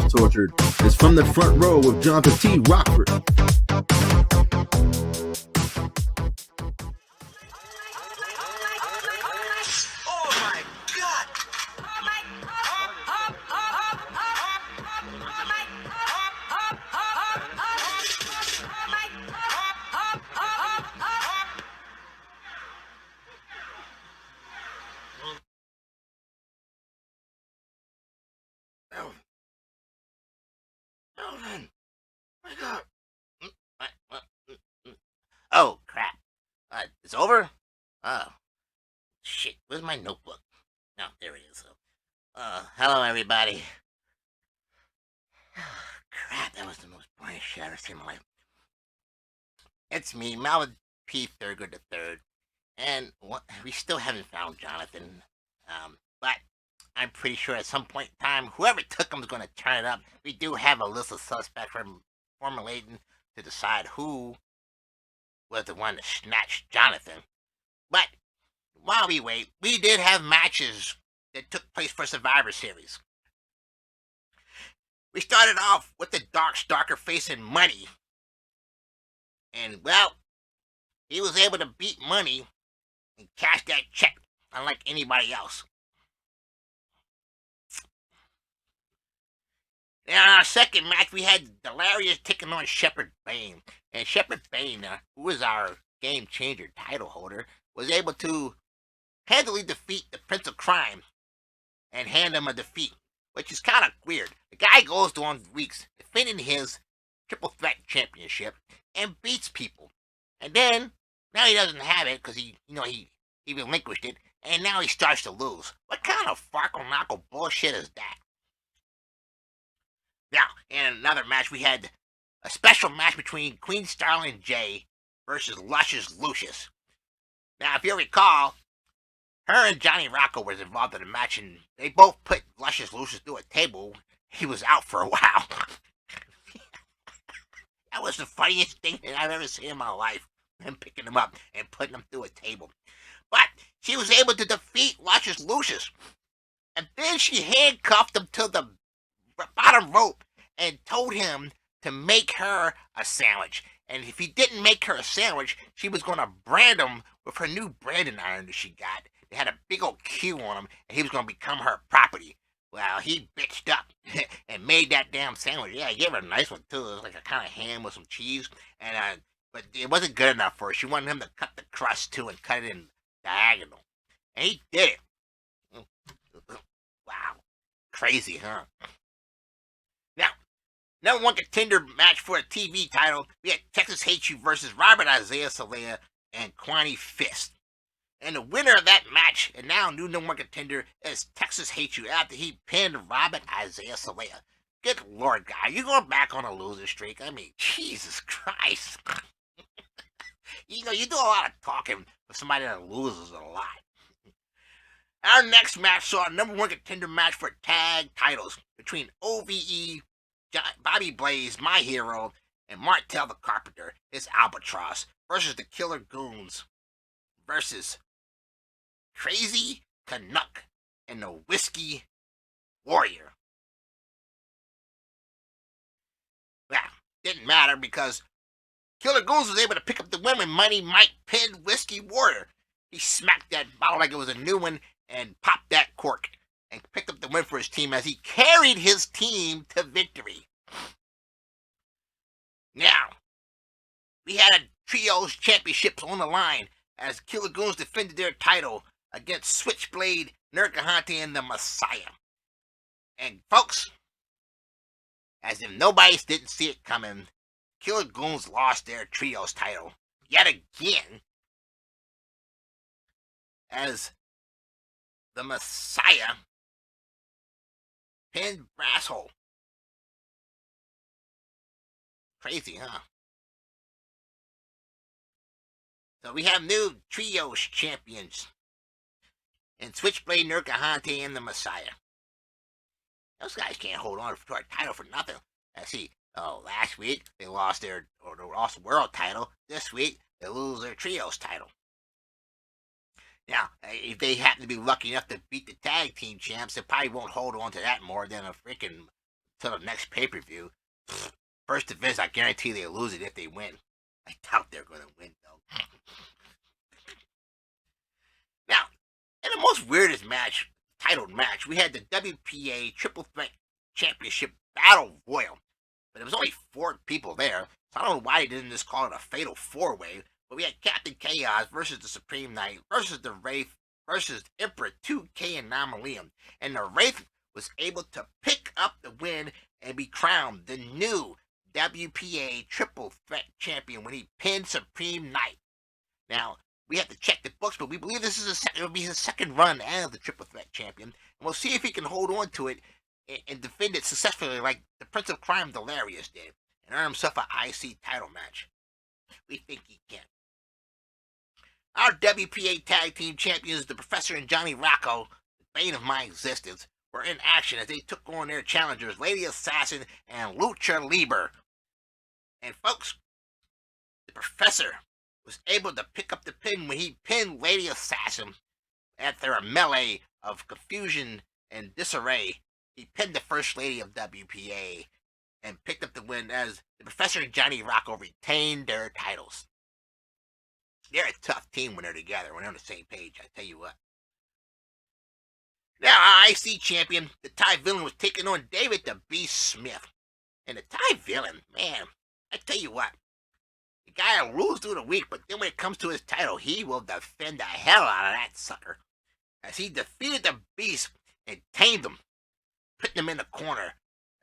Tortured. It's from the front row with Johnathan T. Rokford. Melvin, wake up. Oh, crap. It's over? Oh, shit. Where's my notebook? No, there it is. Hello, everybody. Crap, that was the most boring shit I've ever seen in my life. It's me, Melvin P. Thurgood III, and we still haven't found Johnathan. But I'm pretty sure at some point in time, whoever took him is going to turn it up. We do have a list of suspects from formulating to decide who was the one that snatched Johnathan. But while we wait, we did have matches that took place for Survivor Series. We started off with the Dark Stalker facing Money. And, well, he was able to beat Money and cash that check unlike anybody else. In our second match, we had Delirious taking on Shepard Bane. And Shepard Bane, who is our Game Changer title holder, was able to handily defeat the Prince of Crime and hand him a defeat, which is kind of weird. The guy goes on weeks defending his Triple Threat Championship and beats people. And then, now he doesn't have it because he relinquished it, and now he starts to lose. What kind of farkle-knuckle bullshit is that? Now, in another match, we had a special match between Queen Starling J versus Luscious Lucius. Now, if you recall, her and Johnny Rocco was involved in the match, and they both put Luscious Lucius through a table. He was out for a while. That was the funniest thing that I've ever seen in my life. Him picking him up and putting him through a table. But she was able to defeat Luscious Lucius. And then she handcuffed him to the bottom rope and told him to make her a sandwich. And if he didn't make her a sandwich, she was going to brand him with her new branding iron that she got. They had a big old Q on him, and he was going to become her property. Well, he bitched up and made that damn sandwich. Yeah, he gave her a nice one, too. It was like a kind of ham with some cheese. And but it wasn't good enough for her. She wanted him to cut the crust, too, and cut it in diagonal. And he did it. Wow. Crazy, huh? Now, number one contender match for a TV title, we had Texas Hates You versus Robert Isaiah Salea and Kwani Fist. And the winner of that match, and now new number one contender, is Texas Hates You after he pinned Robert Isaiah Salea. Good Lord, guy, you going back on a loser streak? I mean, Jesus Christ. You do a lot of talking for somebody that loses a lot. Our next match saw a number one contender match for tag titles between OVE, Bobby Blaze, my hero, and Martel the Carpenter, his Albatross, versus the Killer Goons, versus Crazy Canuck and the Whiskey Warrior. Well, didn't matter because Killer Goons was able to pick up the win when Money Mike pinned Whiskey Warrior. He smacked that bottle like it was a new one and popped that cork and picked up the win for his team as he carried his team to victory. Now, we had a trios championships on the line as Killer Goons defended their title against Switchblade, Nurkahante, and the Messiah. And folks, as if nobody didn't see it coming, Killer Goons lost their trios title yet again as the Messiah pinned Brasshole. Crazy, huh? So we have new trios champions in Switchblade, Nurkahante, and the Messiah. Those guys can't hold on to our title for nothing. Let's see. Last week they lost the world title. This week they lose their trios title. Now, if they happen to be lucky enough to beat the tag team champs, they probably won't hold on to that more than a freaking till the next pay-per-view. First events, I guarantee they'll lose it if they win. I doubt they're going to win, though. Now, in the most weirdest match, titled match, we had the WPA Triple Threat Championship Battle Royal. But there was only 4 people there, so I don't know why they didn't just call it a Fatal 4-Way. But we had Captain Chaos versus the Supreme Knight versus the Wraith versus Emperor 2K Anomalium. And the Wraith was able to pick up the win and be crowned the new WPA Triple Threat Champion when he pinned Supreme Knight. Now, we have to check the books, but we believe this is it'll be his second run as the Triple Threat Champion. And we'll see if he can hold on to it and defend it successfully like the Prince of Crime Delirious did and earn himself an IC title match. We think he can. Our WPA Tag Team Champions, the Professor and Johnny Rocco, the bane of my existence, were in action as they took on their challengers, Lady Assassin and Lucha Libre. And folks, the Professor was able to pick up the pin when he pinned Lady Assassin after a melee of confusion and disarray. He pinned the First Lady of WPA and picked up the win as the Professor and Johnny Rocco retained their titles. They're a tough team when they're together, when they're on the same page, I tell you what. Now, our IC champion, the Thai Villain, was taking on David the Beast Smith. And the Thai Villain, man, I tell you what, the guy will lose through the week, but then when it comes to his title, he will defend the hell out of that sucker. As he defeated the Beast and tamed him, putting him in the corner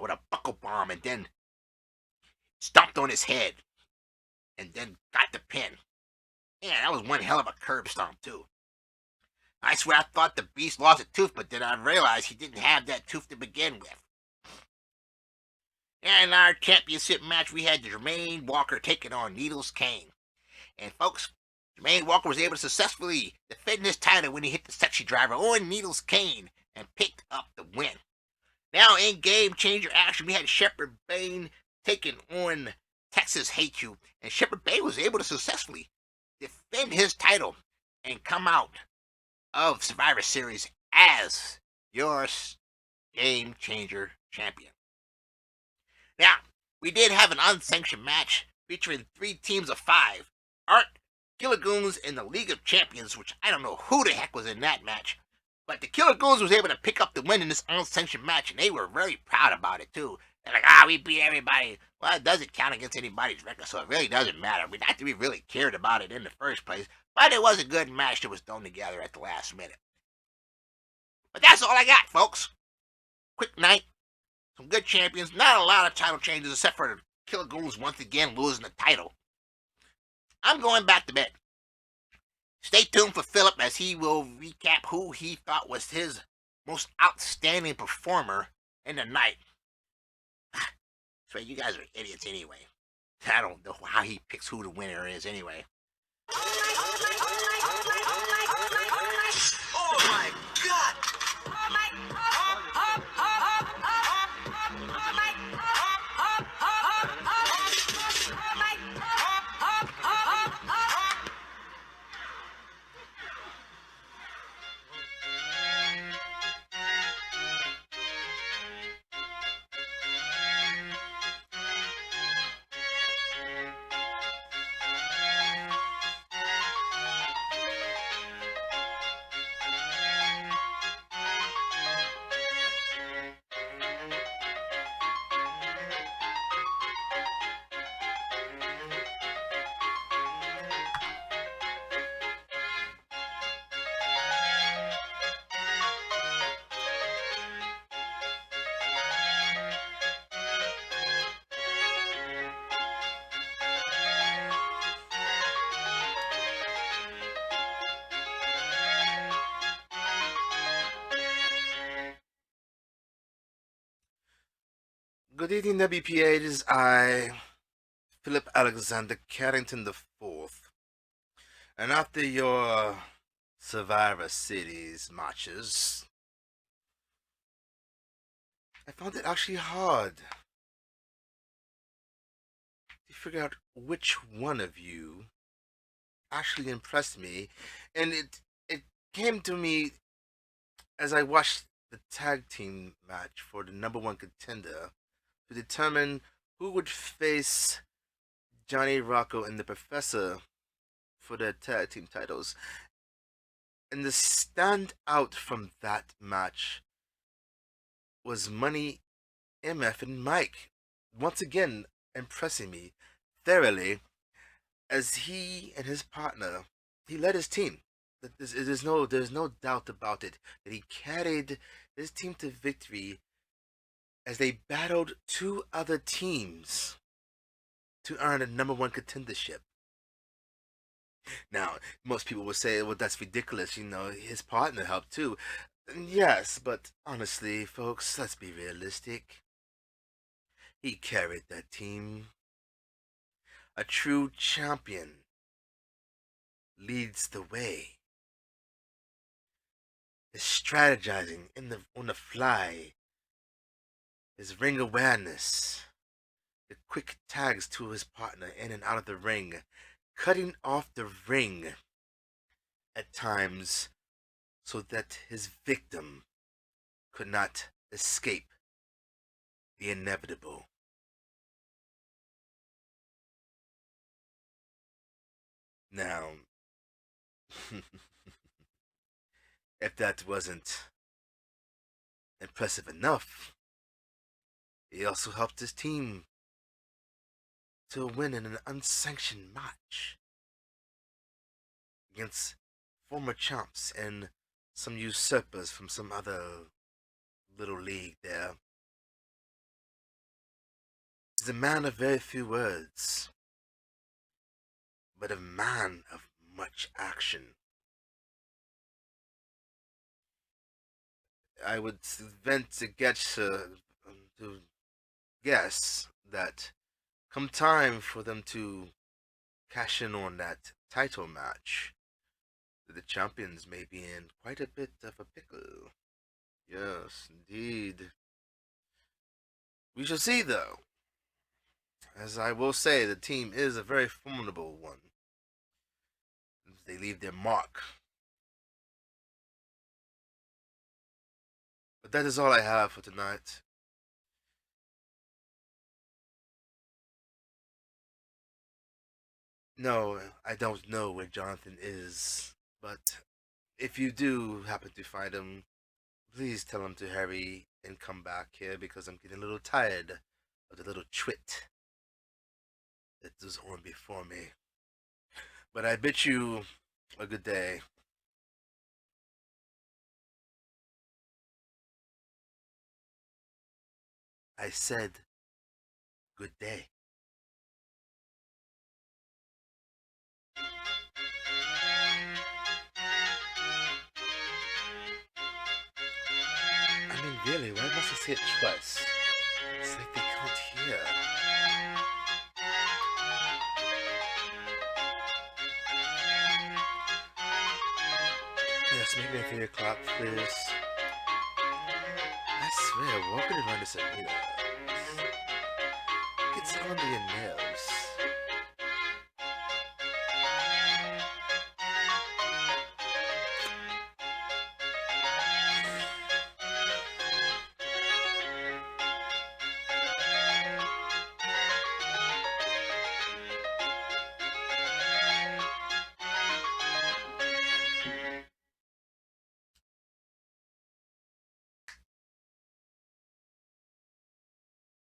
with a buckle bomb, and then stomped on his head, and then got the pin. Yeah, that was one hell of a curb stomp, too. I swear I thought the Beast lost a tooth, but then I realized he didn't have that tooth to begin with. And in our championship match, we had Jermaine Walker taking on Needles Kane. And folks, Jermaine Walker was able to successfully defend his title when he hit the sexy driver on Needles Kane and picked up the win. Now in game changer action, we had Shepherd Bane taking on Texas Hate You. And Shepherd Bane was able to successfully defend his title and come out of Survivor Series as your game changer champion. Now, we did have an unsanctioned match featuring 3 teams of 5. Art, Killer Goons, and the League of Champions, which I don't know who the heck was in that match. But the Killer Goons was able to pick up the win in this unsanctioned match, and they were very proud about it, too. They're like, we beat everybody. Well, it doesn't count against anybody's record, so it really doesn't matter. Not that we really cared about it in the first place, but it was a good match that was thrown together at the last minute. But that's all I got, folks. Quick night. Some good champions. Not a lot of title changes, except for the Killer Goons once again losing the title. I'm going back to bed. Stay tuned for Philip as he will recap who he thought was his most outstanding performer in the night. So you guys are idiots anyway. I don't know how he picks who the winner is anyway. Oh my God! Good evening, WPA. It is I, Philip Alexander Carrington IV. And after your Survivor Series matches, I found it actually hard to figure out which one of you actually impressed me. And it came to me as I watched the tag team match for the number one contender to determine who would face Johnny Rocco and the Professor for their tag team titles. And the standout from that match was Money MF and Mike, once again impressing me thoroughly as he and his partner, he led his team. There's no doubt about it that he carried his team to victory as they battled two other teams to earn a number one contendership. Now, most people would say, well, that's ridiculous, his partner helped too. Yes, but honestly, folks, let's be realistic. He carried that team. A true champion leads the way. His strategizing on the fly, his ring awareness, the quick tags to his partner in and out of the ring, cutting off the ring at times so that his victim could not escape the inevitable. Now, if that wasn't impressive enough, he also helped his team to win in an unsanctioned match against former champs and some usurpers from some other little league there. He's a man of very few words, but a man of much action. I would venture to guess that come time for them to cash in on that title match, the champions may be in quite a bit of a pickle. Yes, indeed. We shall see, though. As I will say, the team is a very formidable one. They leave their mark. But that is all I have for tonight. No, I don't know where Johnathan is, but if you do happen to find him, please tell him to hurry and come back here because I'm getting a little tired of the little twit that was on before me. But I bid you a good day. I said good day. I mean, really, why must I say it twice? It's like they can't hear. Yes, maybe at 3 o'clock, please. I swear, walking around this arena gets on to your nerves.